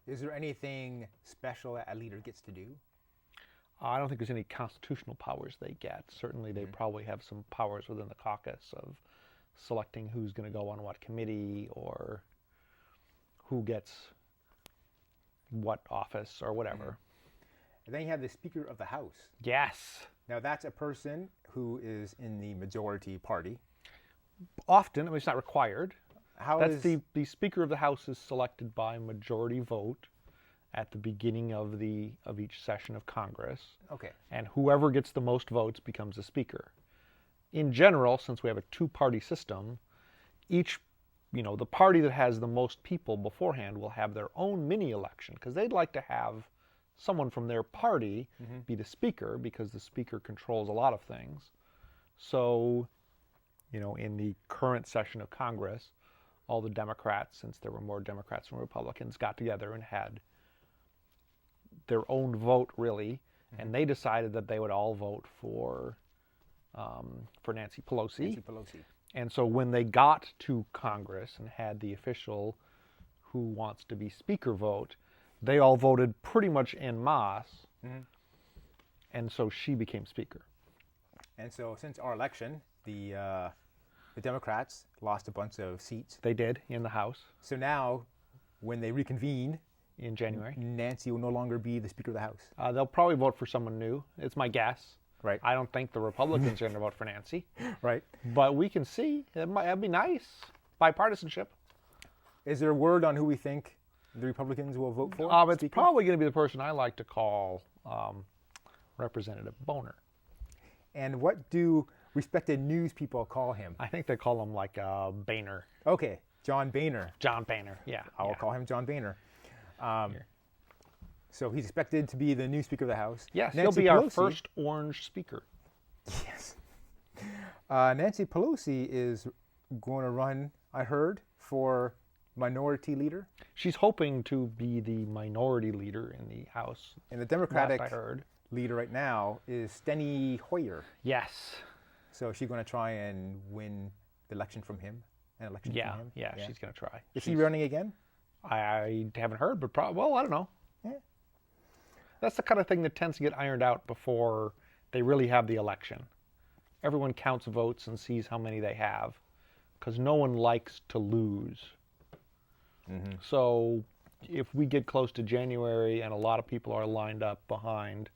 Is there anything special that a leader gets to do? I don't think there's any constitutional powers they get. Certainly, they probably have some powers within the caucus of selecting who's going to go on what committee or who gets what office or whatever. And then you have the Speaker of the House. Yes. Now, that's a person who is in the majority party. Often, I mean, it's not required. That's The Speaker of the House is selected by majority vote at the beginning of each session of Congress. Okay. And whoever gets the most votes becomes the Speaker. In general, since we have a two-party system, the party that has the most people beforehand will have their own mini election because they'd like to have someone from their party be the Speaker because the Speaker controls a lot of things. So, in the current session of Congress, all the Democrats, since there were more Democrats than Republicans, got together and had their own vote, really, and they decided that they would all vote for Nancy Pelosi. Nancy Pelosi. And so when they got to Congress and had the official who wants to be Speaker vote, they all voted pretty much en masse, and so she became Speaker. And so since our election, the Democrats lost a bunch of seats. They did in the House So now, when they reconvene, in January. Nancy will no longer be the Speaker of the House. They'll probably vote for someone new. It's my guess. Right. I don't think the Republicans are going to vote for Nancy. Right. But we can see. That'd be nice. Bipartisanship. Is there a word on who we think the Republicans will vote for? It's Speaker? probably going to be the person I like to call Representative Boner. And what do respected news people call him? I think they call him like Boehner. Okay, John Boehner. John Boehner, yeah. I will call him John Boehner. So he's expected to be the new Speaker of the House. Yes, Nancy he'll be Pelosi, our first orange speaker. Yes. Nancy Pelosi is going to run, I heard, for minority leader. She's hoping to be the minority leader in the House. And the Democratic I heard. leader right now is Steny Hoyer. Yes. So is she going to try and win the election from him? An election Yeah, from him? yeah, she's going to try. Is she running again? I haven't heard, but I don't know. Yeah. That's the kind of thing that tends to get ironed out before they really have the election. Everyone counts votes and sees how many they have, because no one likes to lose. So if we get close to January and a lot of people are lined up behind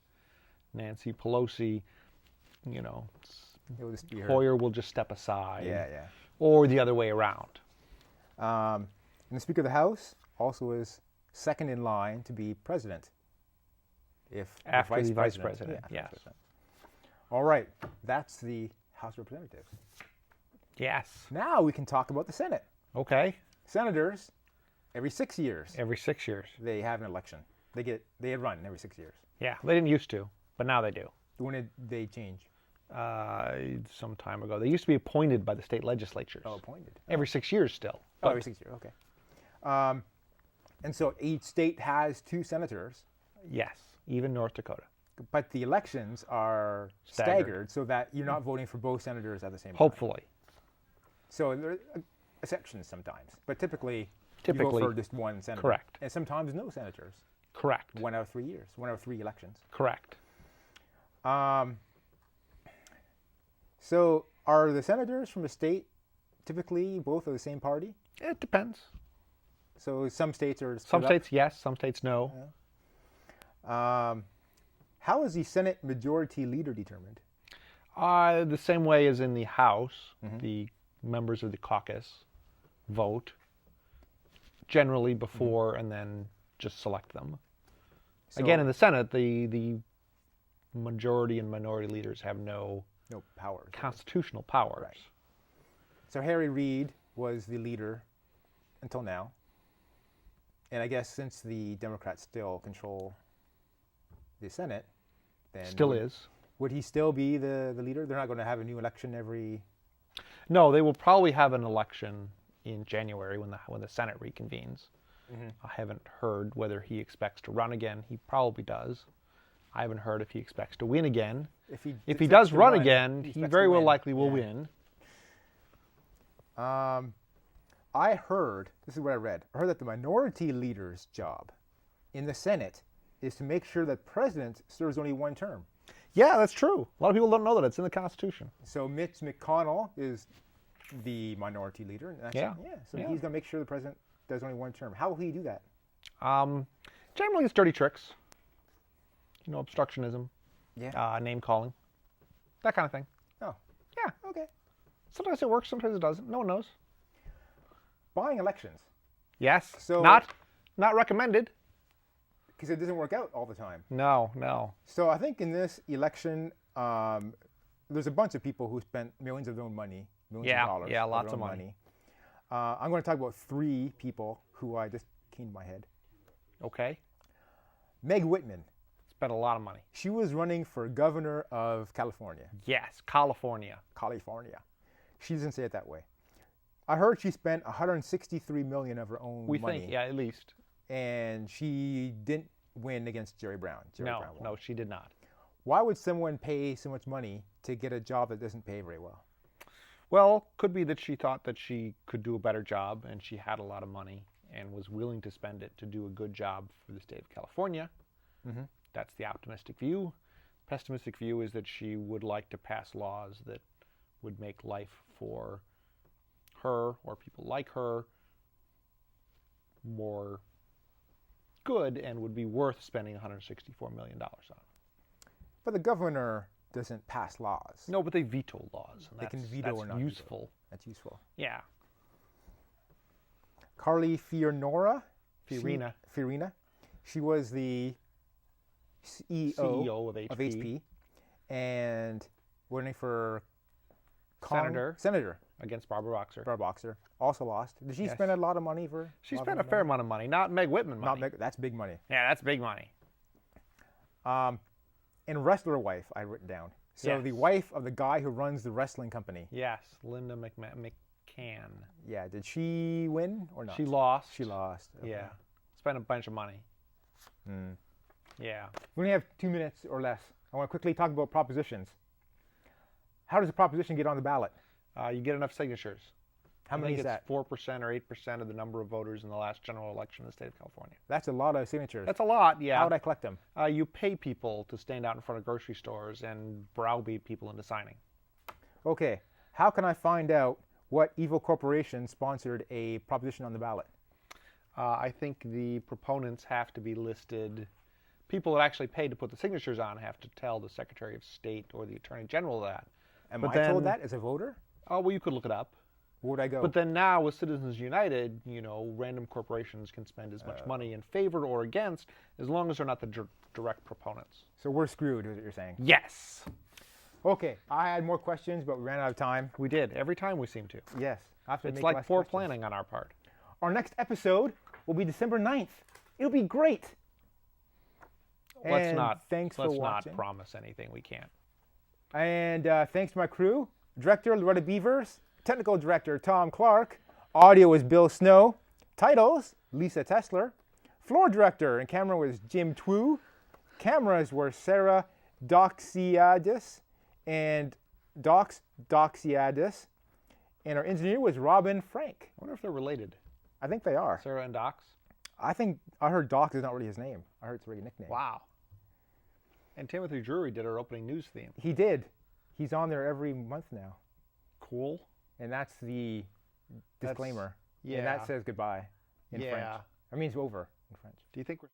Nancy Pelosi, It will just be her. Hoyer will just step aside. Yeah. Or the other way around. And the Speaker of the House also is second in line to be president. After the vice president, Yeah, yes. president. All right, that's the House of Representatives. Yes. Now we can talk about the Senate. Okay. Senators, every 6 years, Every 6 years. they have an election. They run every 6 years. Yeah, they didn't used to, but now they do. When did they change? Some time ago. They used to be appointed by the state legislatures. Oh, appointed. Every 6 years still. Oh, every 6 years. Okay. And so each state has 2 senators, Yes, even North Dakota. but the elections are staggered so that you're not voting for both senators at the same time. Hopefully. So there are exceptions sometimes, but typically you vote Typically, for just one senator. correct. And sometimes no senators. Correct. 1 out of 3 years, 1 out of 3 elections. Correct. So are the senators from a state typically both of the same party? It depends. So some states are Some split states yes, some states no. up. How is the Senate majority leader determined? The same way as in the House, the members of the caucus vote generally before and then just select them. So, Again, in the Senate, the majority and minority leaders have no no powers. constitutional powers. Right. So Harry Reid was the leader until now. And I guess since the Democrats still control the Senate, then Still is. would he still be the leader? They're not going to have a new election every. No, they will probably have an election in January when the Senate reconvenes. I haven't heard whether he expects to run again. He probably does. I haven't heard if he expects to win again. If he expects does to run again, he expects very to well win. likely will Yeah. win. I heard, this is what I read. I heard that the minority leader's job in the Senate is to make sure that president serves only one term. Yeah, that's true. A lot of people don't know that it's in the Constitution. So Mitch McConnell is the minority leader. And that's Yeah. So Yeah. he's going to make sure the president does only one term. How will he do that? Generally, it's dirty tricks. Obstructionism, Yeah. name calling, that kind of thing. Oh. Yeah. Okay. Sometimes it works, sometimes it doesn't. No one knows. Buying elections. Yes. So- not recommended. Because it doesn't work out all the time. No. So I think in this election, there's a bunch of people who spent millions of their own money, millions Yeah, of dollars. yeah, of lots their of own money. I'm going to talk about 3 people who I just came to my head. Okay. Meg Whitman. Spent a lot of money. She was running for governor of California. Yes, California. California. She doesn't say it that way. I heard she spent $163 million of her own We money. think, yeah, at least. And she didn't win against Jerry Brown. Jerry Brown won. No, she did not. Why would someone pay so much money to get a job that doesn't pay very well? Well, could be that she thought that she could do a better job and she had a lot of money and was willing to spend it to do a good job for the state of California. Mm-hmm. That's the optimistic view. Pessimistic view is that she would like to pass laws that would make life for her or people like her more good and would be worth spending $164 million on. But the governor doesn't pass laws. No, but they veto laws. And They can that's- veto that's or not veto. useful. That's useful. Yeah. Carly Fiorina. Fiorina. Fiorina. She was the CEO, CEO of HP. of HP and running for Senator. Against Barbara Boxer. Barbara Boxer. Also lost. Did she Yes. spend a lot of money for? She spent a fair amount of money. Not Meg Whitman money. That's big money. Yeah, that's big money. And wrestler wife, I written down. So Yes. the wife of the guy who runs the wrestling company. Yes, Linda McCann. Yeah. Did she win or not? She lost. She lost. Okay. Yeah. Spent a bunch of money. Mm. Yeah. We only have 2 minutes or less. I want to quickly talk about propositions. How does a proposition get on the ballot? You get enough signatures. How many is that? 4% or 8% of the number of voters in the last general election in the state of California. That's a lot of signatures. That's a lot, yeah. How would I collect them? You pay people to stand out in front of grocery stores and browbeat people into signing. Okay. How can I find out what evil corporation sponsored a proposition on the ballot? I think the proponents have to be listed. People that actually paid to put the signatures on have to tell the Secretary of State or the Attorney General that. Am But I told then- that as a voter? Oh, well, you could look it up. Where would I go? But then now with Citizens United, random corporations can spend as much money in favor or against as long as they're not the direct proponents. So we're screwed, is what you're saying. Yes, Okay. I had more questions, but we ran out of time. we did. Every time we seem to. Yes. I have to It's make like less poor questions. planning on our part. Our next episode will be December 9th. It'll be great. Let's And not watching. promise anything we can't. And thanks to my crew, director Loretta Beavers, technical director Tom Clark, audio was Bill Snow, titles Lisa Tesler, floor director and camera was Jim Twu, cameras were Sarah Doxiadis and Doxiadis, and our engineer was Robin Frank. I wonder if they're related. I think they are. Sarah and Docs? I heard Doc is not really his name. I heard it's a really nickname. Wow. And Timothy Drury did our opening news theme. He did. He's on there every month now. Cool. And that's the disclaimer. yeah. And that says goodbye in French. Yeah. That means over in French. Do you think we're...